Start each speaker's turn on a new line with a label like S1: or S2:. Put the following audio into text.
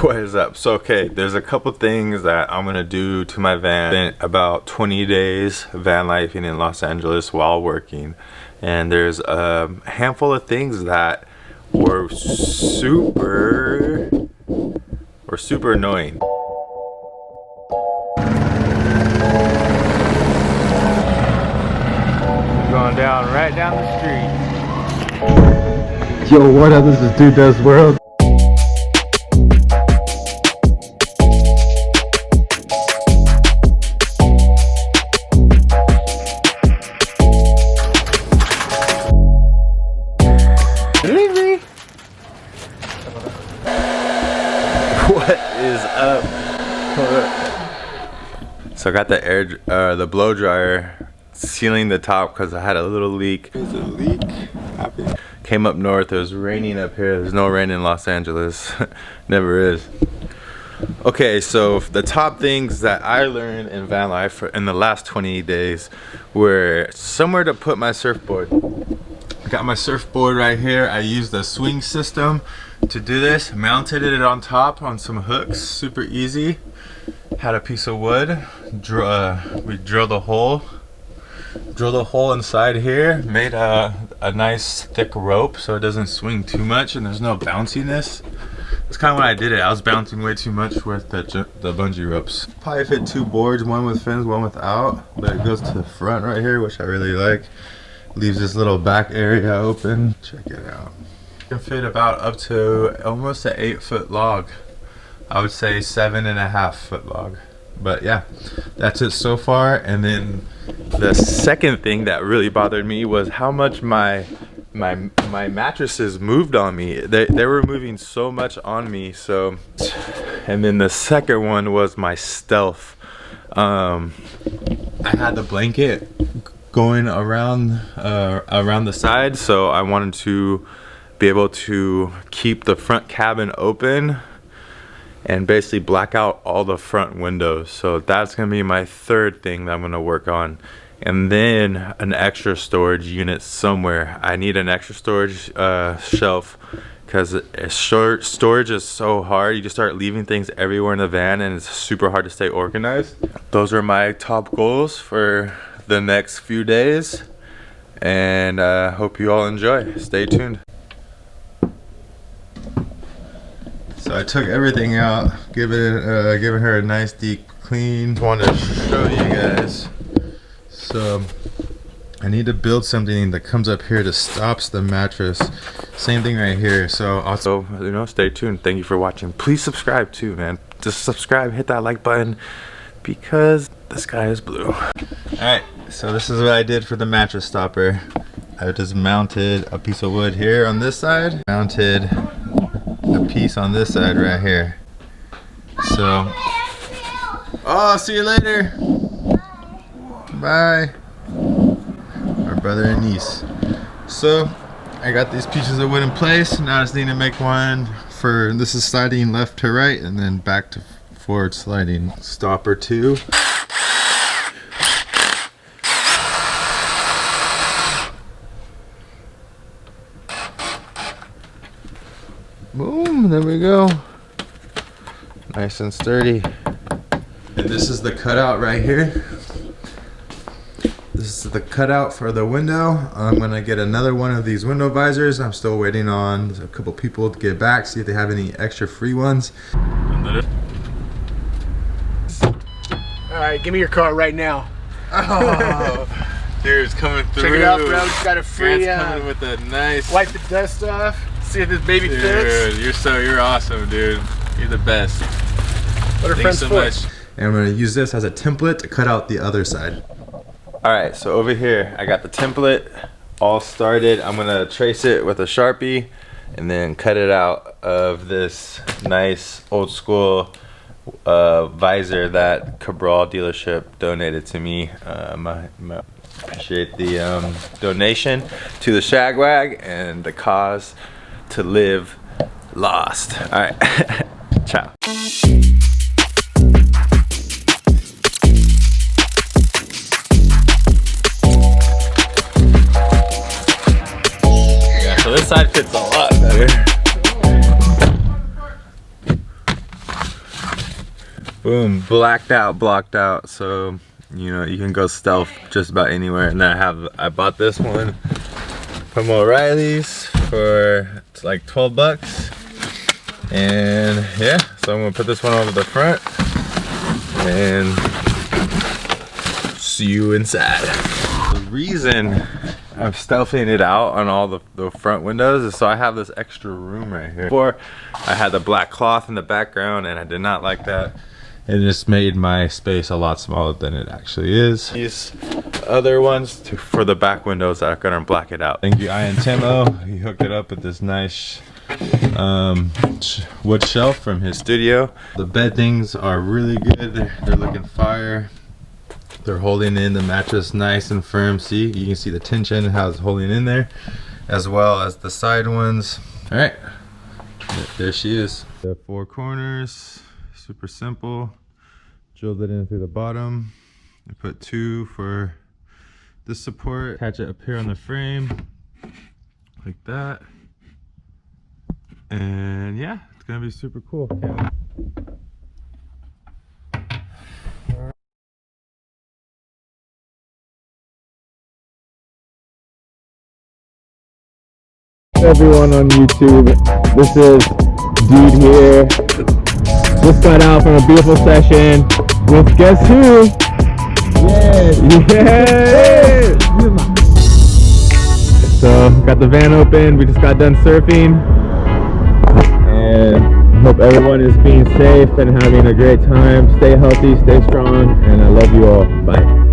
S1: What is up? So okay, there's a couple things that I'm gonna do to my van. Spent about 20 days van lifing in Los Angeles while working, and there's a handful of things that were super annoying.
S2: Going down right down the street.
S3: Yo, what up? This is Dude Does World.
S1: What is up? So I got the blow dryer sealing the top because I had a little leak. There's a leak happening. Came up north, it was raining up here. There's no rain in Los Angeles. Never is. Okay, so the top things that I learned in van life in the last 20 days were somewhere to put my surfboard. I got my surfboard right here. I used the swing system to do this. Mounted it on top on some hooks, super easy. Had a piece of wood. We drilled a hole inside here. Made a nice thick rope so it doesn't swing too much and there's no bounciness. That's kind of what I did it. I was bouncing way too much with the bungee ropes. Probably fit 2 boards, one with fins, one without, but it goes to the front right here, which I really like. Leaves this little back area open. Check it out. You can fit about up to almost an 8-foot log. I would say 7.5 foot log. But yeah, that's it so far. And then the second thing that really bothered me was how much my mattresses moved on me. They were moving so much on me. So, and then the second one was my stealth. I had the blanket going around the side, so I wanted to be able to keep the front cabin open and basically black out all the front windows. So that's gonna be my third thing that I'm gonna work on. And then an extra storage unit somewhere. I need an extra storage shelf because storage is so hard. You just start leaving things everywhere in the van and it's super hard to stay organized. Those are my top goals for the next few days, and hope you all enjoy. Stay tuned. So I took everything out, giving her a nice deep clean. Just wanted to show you guys. So I need to build something that comes up here to stops the mattress. Same thing right here. So also, you know, stay tuned. Thank you for watching. Please subscribe too, man. Just subscribe, hit that like button because the sky is blue. All right, so this is what I did for the mattress stopper. I just mounted a piece of wood here on this side, mounted a piece on this side right here. So, oh, see you later. Bye. Our brother and niece. So, I got these pieces of wood in place. Now I just need to make one for, this is sliding left to right and then back to forward sliding. Stopper 2. Boom, there we go. Nice and sturdy. And this is the cutout right here. This is the cutout for the window. I'm gonna get another one of these window visors. I'm still waiting on a couple people to get back, see if they have any extra free ones.
S4: Alright, give me your car right now.
S1: Oh, dude, it's coming through.
S4: Check it out, bro. Just got a free
S1: coming with a nice.
S4: Wipe the dust off. See if this baby fits.
S1: Dude, you're awesome, dude. You're the best.
S4: What are friends
S1: Thanks so
S4: for?
S1: much. And I'm gonna use this as a template to cut out the other side. All right, so over here, I got the template all started. I'm gonna trace it with a Sharpie and then cut it out of this nice old school visor that Cabral dealership donated to me. Appreciate the donation to the Shagwag and the cause to live lost. All right, ciao. Yeah, so this side fits a lot better. Boom, blacked out, blocked out. So, you know, you can go stealth just about anywhere. And then I bought this one from O'Reilly's for like 12 bucks. And yeah, so I'm gonna put this one over the front and see you inside. The reason I'm stealthing it out on all the front windows is so I have this extra room right here. Before, I had the black cloth in the background and I did not like that. It just made my space a lot smaller than it actually is. These other ones for the back windows are gonna black it out. Thank you, Ian Timo. He hooked it up with this nice wood shelf from his studio. The bed things are really good. They're looking fire. They're holding in the mattress nice and firm. See, you can see the tension, how it's holding in there, as well as the side ones. All right, there she is. The four corners, super simple. Drilled it in through the bottom. I put two for this support. Attach it up here on the frame, like that. And yeah, it's gonna be super cool.
S3: Everyone on YouTube, this is Dude here. Just got out from a beautiful session with guess who? Yeah! So got the van open. We just got done surfing, and I hope everyone is being safe and having a great time. Stay healthy, stay strong, and I love you all. Bye.